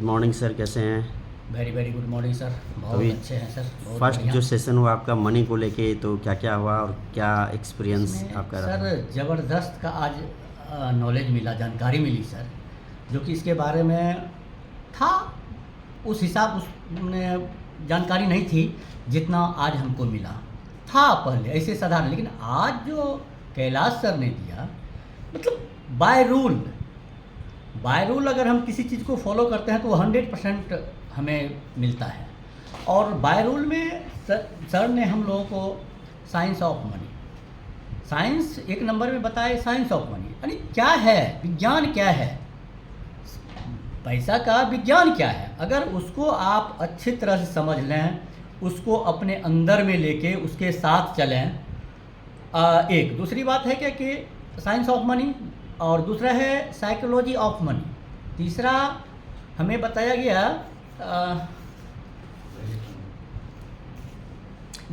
Morning sir, कैसे हैं? Very very good morning sir. बहुत अभी अच्छे हैं सर, बहुत फर्स्ट बढ़िया। जो सेशन हुआ आपका मनी को लेके, तो क्या क्या हुआ और क्या एक्सपीरियंस इसमें आपका रहा? सर ज़बरदस्त का आज नॉलेज मिला, जानकारी मिली सर, जो कि इसके बारे में था उस हिसाब उसमें जानकारी नहीं थी जितना आज हमको मिला था पहले ऐसे साधारण, लेकिन आज जो कैलाश सर ने दिया, मतलब बाय रूल अगर हम किसी चीज़ को फॉलो करते हैं तो 100% हमें मिलता है। और बाय रूल में सर ने हम लोगों को साइंस ऑफ मनी, साइंस एक नंबर में बताए, साइंस ऑफ मनी यानी क्या है, विज्ञान क्या है, पैसा का विज्ञान क्या है। अगर उसको आप अच्छी तरह से समझ लें, उसको अपने अंदर में लेके उसके साथ चलें। एक दूसरी बात है क्या कि साइंस ऑफ मनी, और दूसरा है साइकोलॉजी ऑफ मनी, तीसरा हमें बताया गया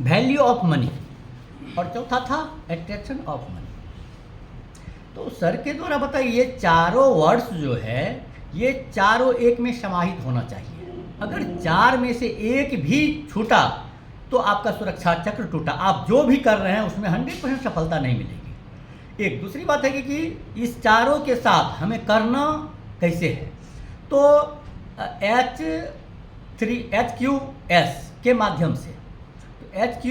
वैल्यू ऑफ मनी, और चौथा था अट्रैक्शन ऑफ मनी। तो सर के द्वारा बताइए, ये चारों वर्ड्स जो है ये चारों एक में समाहित होना चाहिए। अगर चार में से एक भी छूटा तो आपका सुरक्षा चक्र टूटा, आप जो भी कर रहे हैं उसमें 100% सफलता नहीं मिलेगी। एक दूसरी बात है कि इस चारों के साथ हमें करना कैसे है, तो HQS के माध्यम से, तो HQ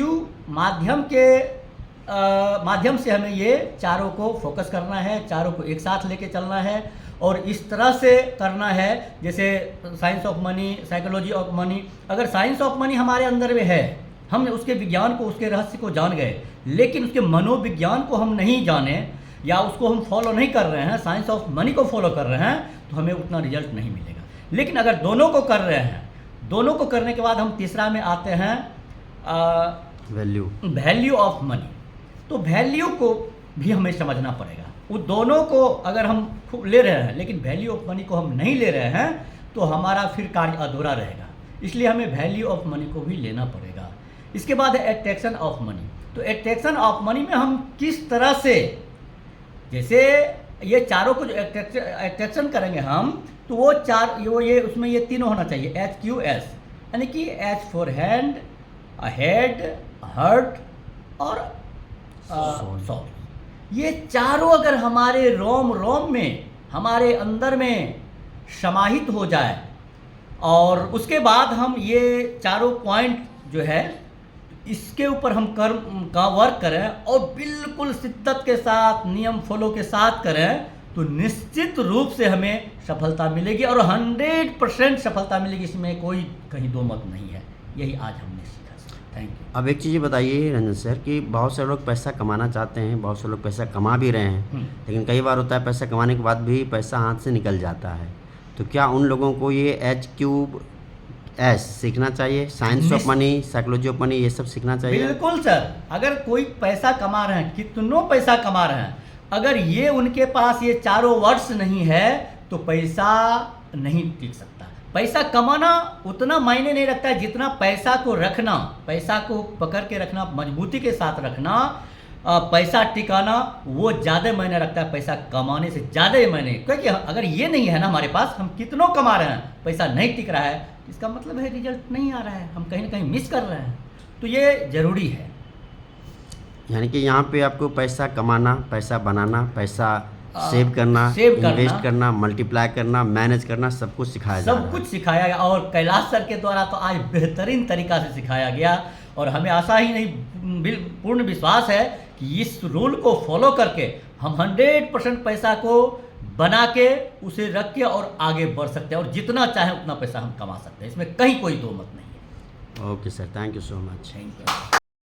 माध्यम से हमें ये चारों को फोकस करना है, चारों को एक साथ लेके चलना है, और इस तरह से करना है जैसे science of money, psychology of money. अगर साइंस ऑफ मनी हमारे अंदर में है, हम उसके विज्ञान को, उसके रहस्य को जान गए, लेकिन उसके मनोविज्ञान को हम नहीं जाने या उसको हम फॉलो नहीं कर रहे हैं, साइंस ऑफ मनी को फॉलो कर रहे हैं, तो हमें उतना रिजल्ट नहीं मिलेगा। लेकिन अगर दोनों को कर रहे हैं, दोनों को करने के बाद हम तीसरा में आते हैं वैल्यू ऑफ मनी। तो वैल्यू को भी हमें समझना पड़ेगा। वो दोनों को अगर हम ले रहे हैं लेकिन वैल्यू ऑफ मनी को हम नहीं ले रहे हैं तो हमारा फिर कार्य अधूरा रहेगा, इसलिए हमें वैल्यू ऑफ मनी को भी लेना पड़ेगा। इसके बाद है अट्रैक्शन ऑफ मनी। तो अट्रैक्शन ऑफ मनी में हम किस तरह से, जैसे ये चारों को जो अट्रैक्शन करेंगे हम, तो वो चार ये उसमें ये तीनों होना चाहिए, HQS, यानी कि H for hand, head, heart और सॉल। ये चारों अगर हमारे रोम रोम में, हमारे अंदर में समाहित हो जाए, और उसके बाद हम ये चारों पॉइंट जो है इसके ऊपर हम कर्म का वर्क करें और बिल्कुल शिद्दत के साथ, नियम फॉलो के साथ करें, तो निश्चित रूप से हमें सफलता मिलेगी, और 100% सफलता मिलेगी, इसमें कोई कहीं दो मत नहीं है। यही आज हमने सीखा सर। Thank you. अब एक चीज़ बताइए रंजन सर कि बहुत से लोग पैसा कमाना चाहते हैं, बहुत से लोग पैसा कमा भी रहे हैं, लेकिन कई बार होता है पैसा कमाने के बाद भी पैसा हाथ से निकल जाता है। तो क्या उन लोगों को ये HQS सीखना चाहिए, science of money, psychology of money, ये सब सीखना चाहिए? बिल्कुल सर। अगर कोई पैसा कमा रहे हैं, कितनों पैसा कमा रहे हैं, अगर ये उनके पास ये चारों वर्ड्स नहीं है तो पैसा नहीं टिक सकता। पैसा कमाना उतना मायने नहीं रखता है जितना पैसा को रखना, पैसा को पकड़ के रखना, मजबूती के साथ रखना, पैसा टिकाना, वो ज़्यादा मायने रखता है पैसा कमाने से ज़्यादा मायने। क्योंकि अगर ये नहीं है ना हमारे पास, हम कितनों कमा रहे हैं, पैसा नहीं टिक रहा है, इसका मतलब है रिजल्ट नहीं आ रहा है, हम कहीं ना कहीं मिस कर रहे हैं। तो ये ज़रूरी है। यानी कि यहाँ पे आपको पैसा कमाना, पैसा बनाना, पैसा सेव करना, इन्वेस्ट करना, मल्टीप्लाई करना, मैनेज करना, सब कुछ सिखाया जा रहा है। सब कुछ सिखाया गया, और कैलाश सर के द्वारा तो आज बेहतरीन तरीका से सिखाया गया, और हमें आशा ही नहीं, पूर्ण विश्वास है कि इस रूल को फॉलो करके हम 100% पैसा को बना के, उसे रख के और आगे बढ़ सकते हैं, और जितना चाहे उतना पैसा हम कमा सकते हैं, इसमें कहीं कोई दो मत नहीं है। Okay sir, thank you so much. Thank you.